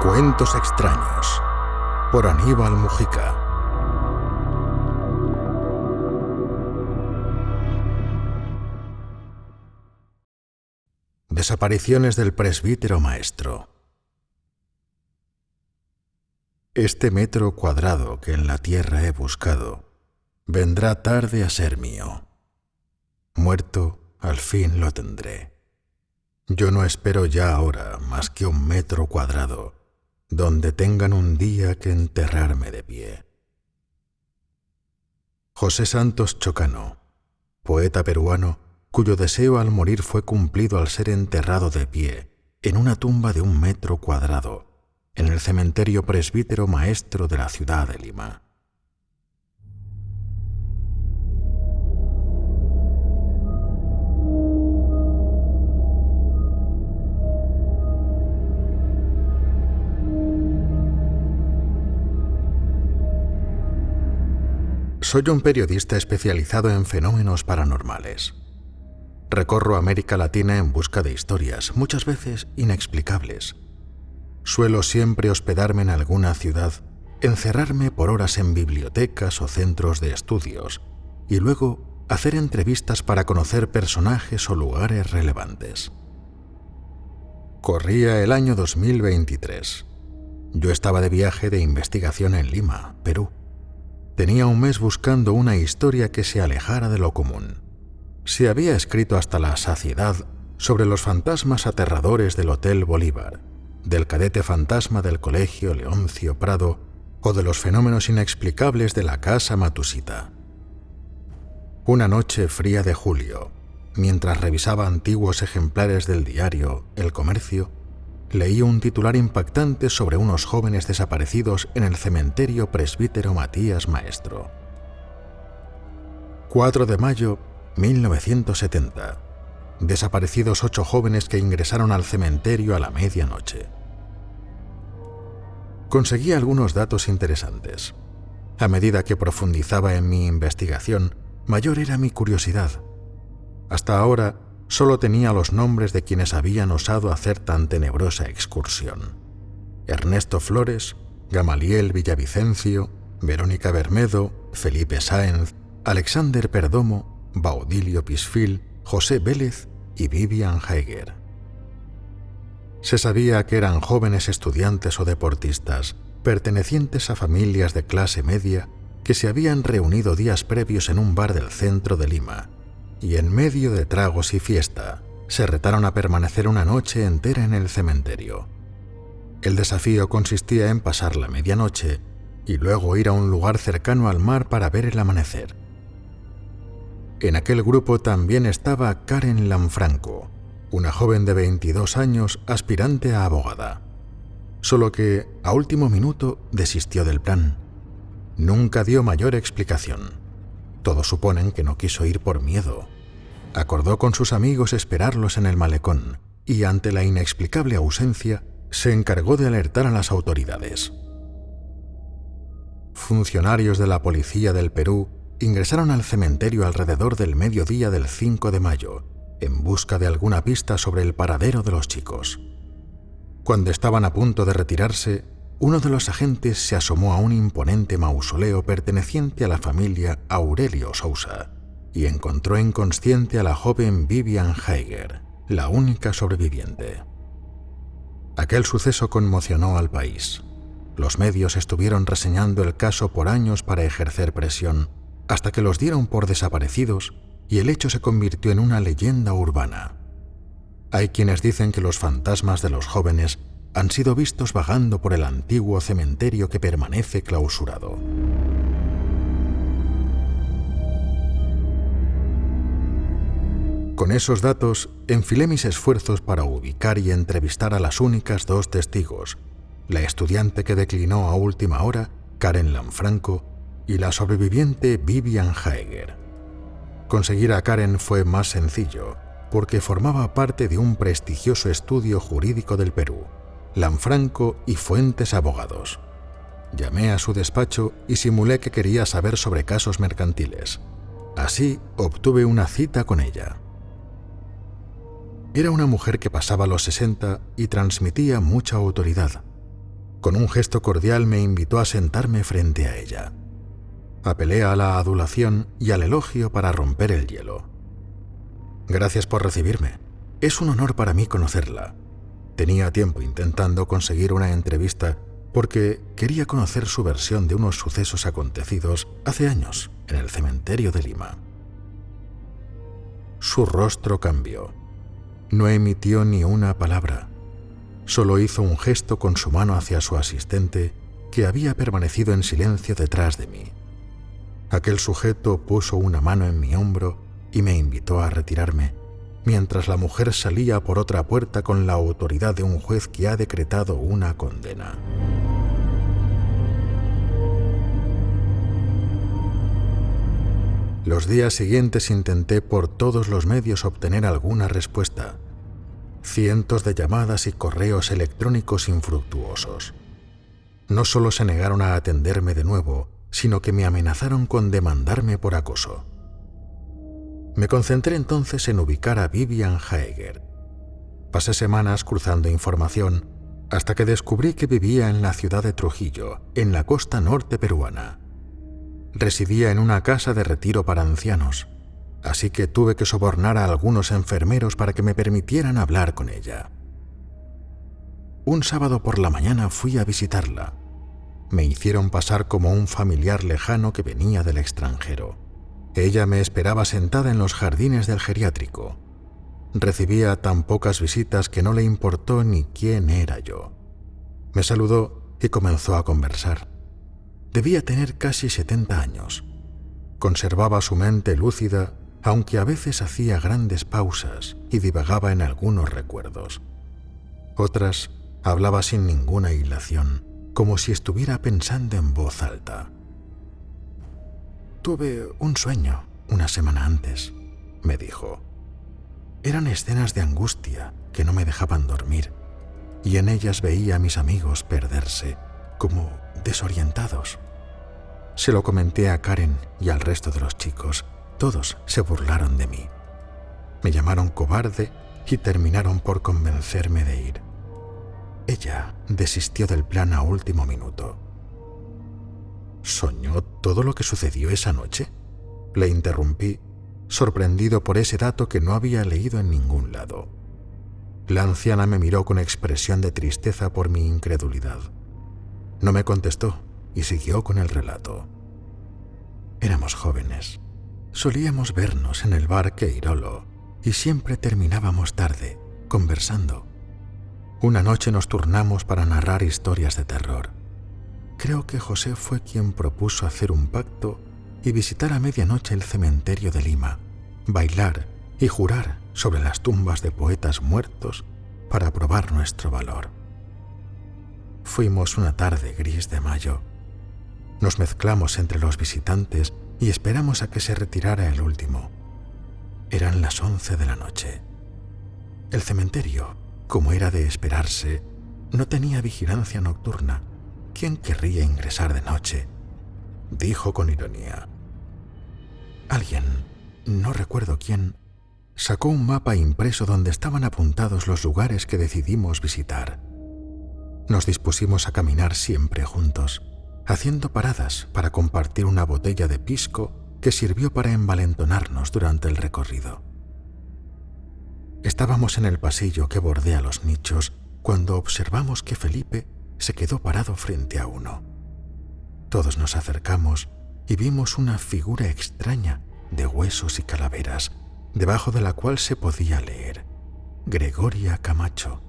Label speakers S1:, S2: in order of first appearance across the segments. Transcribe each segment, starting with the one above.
S1: Cuentos extraños, por Aníbal Mujica. Desapariciones del presbítero maestro. Este metro cuadrado que en la tierra he buscado vendrá tarde a ser mío. Muerto, al fin lo tendré. Yo no espero ya ahora más que un metro cuadrado donde tengan un día que enterrarme de pie. José Santos Chocano, poeta peruano, cuyo deseo al morir fue cumplido al ser enterrado de pie en una tumba de 1 metro cuadrado en el cementerio presbítero maestro de la ciudad de Lima. Soy un periodista especializado en fenómenos paranormales. Recorro América Latina en busca de historias, muchas veces inexplicables. Suelo siempre hospedarme en alguna ciudad, encerrarme por horas en bibliotecas o centros de estudios y luego hacer entrevistas para conocer personajes o lugares relevantes. Corría el año 2023. Yo estaba de viaje de investigación en Lima, Perú. Tenía un mes buscando una historia que se alejara de lo común. Se había escrito hasta la saciedad sobre los fantasmas aterradores del Hotel Bolívar, del cadete fantasma del Colegio Leoncio Prado o de los fenómenos inexplicables de la Casa Matusita. Una noche fría de julio, mientras revisaba antiguos ejemplares del diario El Comercio, leí un titular impactante sobre unos jóvenes desaparecidos en el cementerio presbítero Matías Maestro. 4 de mayo 1970. Desaparecidos 8 jóvenes que ingresaron al cementerio a la medianoche. Conseguí algunos datos interesantes. A medida que profundizaba en mi investigación, mayor era mi curiosidad. Hasta ahora, solo tenía los nombres de quienes habían osado hacer tan tenebrosa excursión: Ernesto Flores, Gamaliel Villavicencio, Verónica Bermedo, Felipe Sáenz, Alexander Perdomo, Baudilio Pisfil, José Vélez y Vivian Heiger. Se sabía que eran jóvenes estudiantes o deportistas, pertenecientes a familias de clase media, que se habían reunido días previos en un bar del centro de Lima, y en medio de tragos y fiesta, se retaron a permanecer una noche entera en el cementerio. El desafío consistía en pasar la medianoche y luego ir a un lugar cercano al mar para ver el amanecer. En aquel grupo también estaba Karen Lanfranco, una joven de 22 años aspirante a abogada. Solo que, a último minuto, desistió del plan. Nunca dio mayor explicación. Todos suponen que no quiso ir por miedo. Acordó con sus amigos esperarlos en el malecón y, ante la inexplicable ausencia, se encargó de alertar a las autoridades. Funcionarios de la policía del Perú ingresaron al cementerio alrededor del mediodía del 5 de mayo, en busca de alguna pista sobre el paradero de los chicos. Cuando estaban a punto de retirarse, uno de los agentes se asomó a un imponente mausoleo perteneciente a la familia Aurelio Sousa y encontró inconsciente a la joven Vivian Heiger, la única sobreviviente. Aquel suceso conmocionó al país. Los medios estuvieron reseñando el caso por años para ejercer presión, hasta que los dieron por desaparecidos y el hecho se convirtió en una leyenda urbana. Hay quienes dicen que los fantasmas de los jóvenes han sido vistos vagando por el antiguo cementerio que permanece clausurado. Con esos datos, enfilé mis esfuerzos para ubicar y entrevistar a las únicas 2 testigos, la estudiante que declinó a última hora, Karen Lanfranco, y la sobreviviente Vivian Heiger. Conseguir a Karen fue más sencillo, porque formaba parte de un prestigioso estudio jurídico del Perú, Lanfranco y Fuentes Abogados. Llamé a su despacho y simulé que quería saber sobre casos mercantiles. Así obtuve una cita con ella. Era una mujer que pasaba los 60 y transmitía mucha autoridad. Con un gesto cordial me invitó a sentarme frente a ella. Apelé a la adulación y al elogio para romper el hielo. Gracias por recibirme. Es un honor para mí conocerla. Tenía tiempo intentando conseguir una entrevista porque quería conocer su versión de unos sucesos acontecidos hace años en el cementerio de Lima. Su rostro cambió. No emitió ni una palabra. Solo hizo un gesto con su mano hacia su asistente, que había permanecido en silencio detrás de mí. Aquel sujeto puso una mano en mi hombro y me invitó a retirarme, mientras la mujer salía por otra puerta con la autoridad de un juez que ha decretado una condena. Los días siguientes intenté por todos los medios obtener alguna respuesta. Cientos de llamadas y correos electrónicos infructuosos. No solo se negaron a atenderme de nuevo, sino que me amenazaron con demandarme por acoso. Me concentré entonces en ubicar a Vivian Jaeger. Pasé semanas cruzando información hasta que descubrí que vivía en la ciudad de Trujillo, en la costa norte peruana. Residía en una casa de retiro para ancianos, así que tuve que sobornar a algunos enfermeros para que me permitieran hablar con ella. Un sábado por la mañana fui a visitarla. Me hicieron pasar como un familiar lejano que venía del extranjero. Ella me esperaba sentada en los jardines del geriátrico. Recibía tan pocas visitas que no le importó ni quién era yo. Me saludó y comenzó a conversar. Debía tener casi 70 años. Conservaba su mente lúcida, aunque a veces hacía grandes pausas y divagaba en algunos recuerdos. Otras hablaba sin ninguna hilación, como si estuviera pensando en voz alta. Tuve un sueño una semana antes, me dijo. Eran escenas de angustia que no me dejaban dormir, y en ellas veía a mis amigos perderse, como desorientados. Se lo comenté a Karen y al resto de los chicos. Todos se burlaron de mí. Me llamaron cobarde y terminaron por convencerme de ir. Ella desistió del plan a último minuto. ¿Soñó todo lo que sucedió esa noche? Le interrumpí, sorprendido por ese dato que no había leído en ningún lado. La anciana me miró con expresión de tristeza por mi incredulidad. No me contestó y siguió con el relato. Éramos jóvenes. Solíamos vernos en el bar Queirolo y siempre terminábamos tarde, conversando. Una noche nos turnamos para narrar historias de terror. Creo que José fue quien propuso hacer un pacto y visitar a medianoche el cementerio de Lima, bailar y jurar sobre las tumbas de poetas muertos para probar nuestro valor. Fuimos una tarde gris de mayo. Nos mezclamos entre los visitantes y esperamos a que se retirara el último. Eran las 11 de la noche. El cementerio, como era de esperarse, no tenía vigilancia nocturna. ¿Quién querría ingresar de noche?, dijo con ironía. Alguien, no recuerdo quién, sacó un mapa impreso donde estaban apuntados los lugares que decidimos visitar. Nos dispusimos a caminar siempre juntos, haciendo paradas para compartir una botella de pisco que sirvió para envalentonarnos durante el recorrido. Estábamos en el pasillo que bordea los nichos cuando observamos que Felipe se quedó parado frente a uno. Todos nos acercamos y vimos una figura extraña de huesos y calaveras, debajo de la cual se podía leer Gregoria Camacho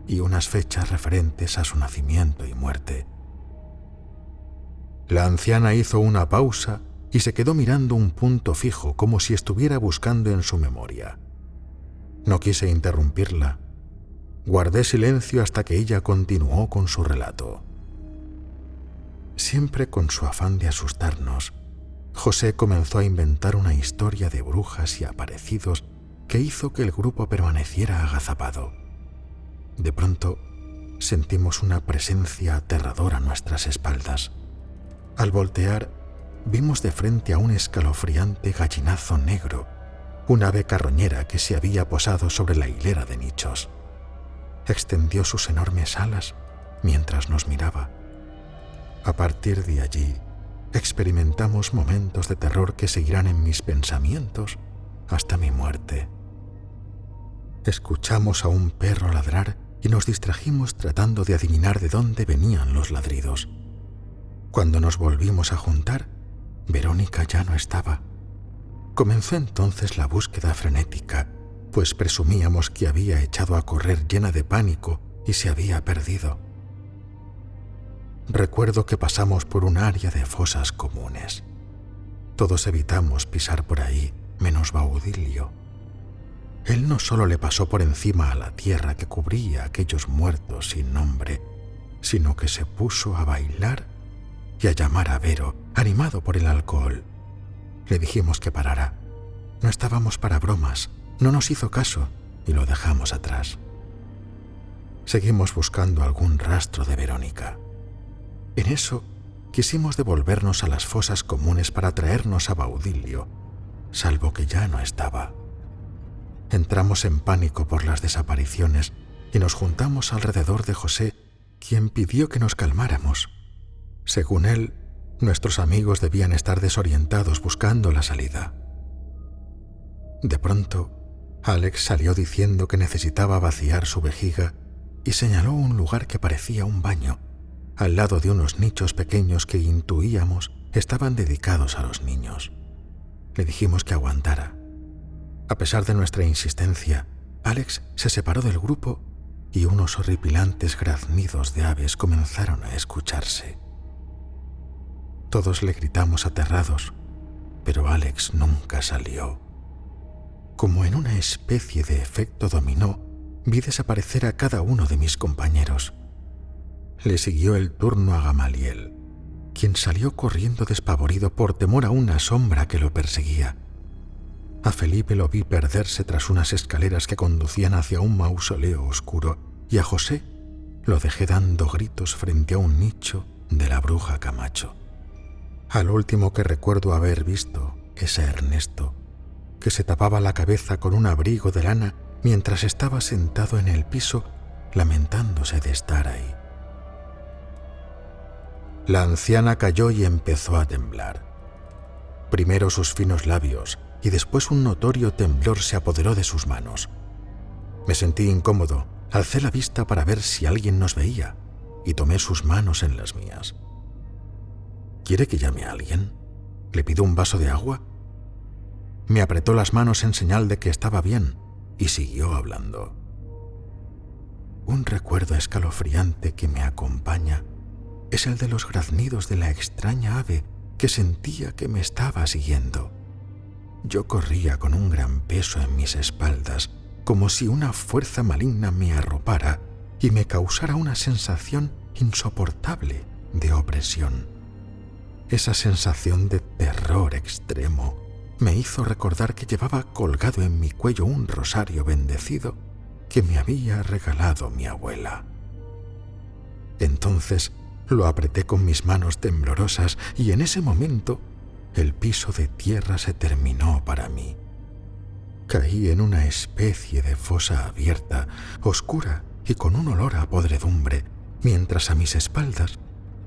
S1: y unas fechas referentes a su nacimiento y muerte. La anciana hizo una pausa y se quedó mirando un punto fijo como si estuviera buscando en su memoria. No quise interrumpirla. Guardé silencio hasta que ella continuó con su relato. Siempre con su afán de asustarnos, José comenzó a inventar una historia de brujas y aparecidos que hizo que el grupo permaneciera agazapado. De pronto, sentimos una presencia aterradora a nuestras espaldas. Al voltear, vimos de frente a un escalofriante gallinazo negro, un ave carroñera que se había posado sobre la hilera de nichos. Extendió sus enormes alas mientras nos miraba. A partir de allí, experimentamos momentos de terror que seguirán en mis pensamientos hasta mi muerte. Escuchamos a un perro ladrar y nos distrajimos tratando de adivinar de dónde venían los ladridos. Cuando nos volvimos a juntar, Verónica ya no estaba. Comenzó entonces la búsqueda frenética, pues presumíamos que había echado a correr llena de pánico y se había perdido. Recuerdo que pasamos por un área de fosas comunes. Todos evitamos pisar por ahí, menos Baudilio. Él no solo le pasó por encima a la tierra que cubría a aquellos muertos sin nombre, sino que se puso a bailar y a llamar a Vero, animado por el alcohol. Le dijimos que parara. No estábamos para bromas, no nos hizo caso y lo dejamos atrás. Seguimos buscando algún rastro de Verónica. En eso, quisimos devolvernos a las fosas comunes para traernos a Baudilio, salvo que ya no estaba. Entramos en pánico por las desapariciones y nos juntamos alrededor de José, quien pidió que nos calmáramos. Según él, nuestros amigos debían estar desorientados buscando la salida. De pronto, Alex salió diciendo que necesitaba vaciar su vejiga y señaló un lugar que parecía un baño, al lado de unos nichos pequeños que intuíamos estaban dedicados a los niños. Le dijimos que aguantara. A pesar de nuestra insistencia, Alex se separó del grupo y unos horripilantes graznidos de aves comenzaron a escucharse. Todos le gritamos aterrados, pero Alex nunca salió. Como en una especie de efecto dominó, vi desaparecer a cada uno de mis compañeros. Le siguió el turno a Gamaliel, quien salió corriendo despavorido por temor a una sombra que lo perseguía. A Felipe lo vi perderse tras unas escaleras que conducían hacia un mausoleo oscuro y a José lo dejé dando gritos frente a un nicho de la bruja Camacho. Al último que recuerdo haber visto es a Ernesto, que se tapaba la cabeza con un abrigo de lana mientras estaba sentado en el piso lamentándose de estar ahí. La anciana cayó y empezó a temblar. Primero sus finos labios y después un notorio temblor se apoderó de sus manos. Me sentí incómodo, alcé la vista para ver si alguien nos veía y tomé sus manos en las mías. ¿Quiere que llame a alguien? ¿Le pido un vaso de agua? Me apretó las manos en señal de que estaba bien y siguió hablando. Un recuerdo escalofriante que me acompaña es el de los graznidos de la extraña ave que sentía que me estaba siguiendo. Yo corría con un gran peso en mis espaldas, como si una fuerza maligna me arropara y me causara una sensación insoportable de opresión. Esa sensación de terror extremo me hizo recordar que llevaba colgado en mi cuello un rosario bendecido que me había regalado mi abuela. Entonces lo apreté con mis manos temblorosas y en ese momento el piso de tierra se terminó para mí. Caí en una especie de fosa abierta, oscura y con un olor a podredumbre, mientras a mis espaldas,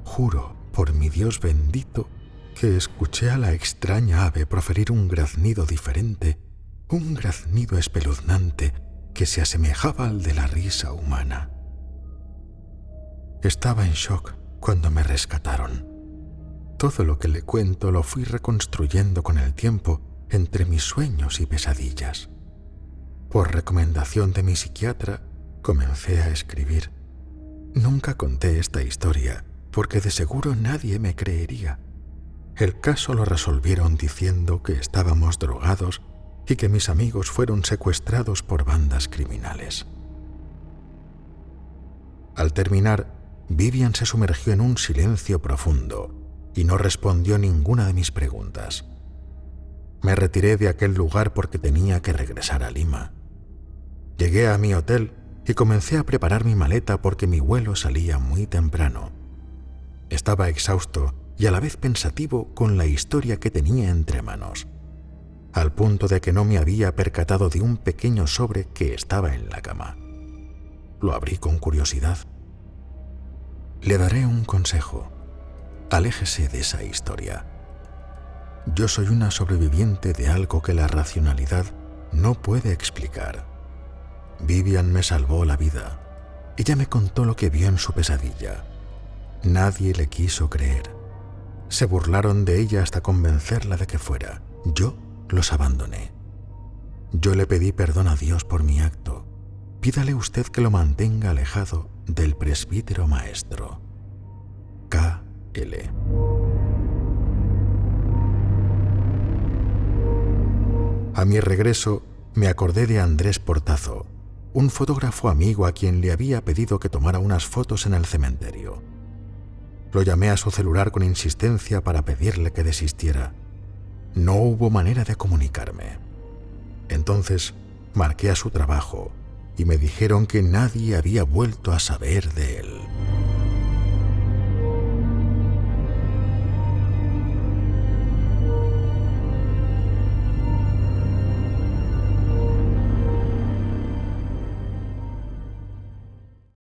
S1: juro por mi Dios bendito, que escuché a la extraña ave proferir un graznido diferente, un graznido espeluznante que se asemejaba al de la risa humana. Estaba en shock cuando me rescataron. Todo lo que le cuento lo fui reconstruyendo con el tiempo entre mis sueños y pesadillas. Por recomendación de mi psiquiatra, comencé a escribir. Nunca conté esta historia porque de seguro nadie me creería. El caso lo resolvieron diciendo que estábamos drogados y que mis amigos fueron secuestrados por bandas criminales. Al terminar, Vivian se sumergió en un silencio profundo y no respondió ninguna de mis preguntas. Me retiré de aquel lugar porque tenía que regresar a Lima. Llegué a mi hotel y comencé a preparar mi maleta porque mi vuelo salía muy temprano. Estaba exhausto y a la vez pensativo con la historia que tenía entre manos, al punto de que no me había percatado de un pequeño sobre que estaba en la cama. Lo abrí con curiosidad. Le daré un consejo. Aléjese de esa historia. Yo soy una sobreviviente de algo que la racionalidad no puede explicar. Vivian me salvó la vida. Ella me contó lo que vio en su pesadilla. Nadie le quiso creer. Se burlaron de ella hasta convencerla de que fuera. Yo los abandoné. Yo le pedí perdón a Dios por mi acto. Pídale usted que lo mantenga alejado del presbítero maestro. K.L. A mi regreso, me acordé de Andrés Portazo, un fotógrafo amigo a quien le había pedido que tomara unas fotos en el cementerio. Lo llamé a su celular con insistencia para pedirle que desistiera. No hubo manera de comunicarme. Entonces, marqué a su trabajo y me dijeron que nadie había vuelto a saber de él.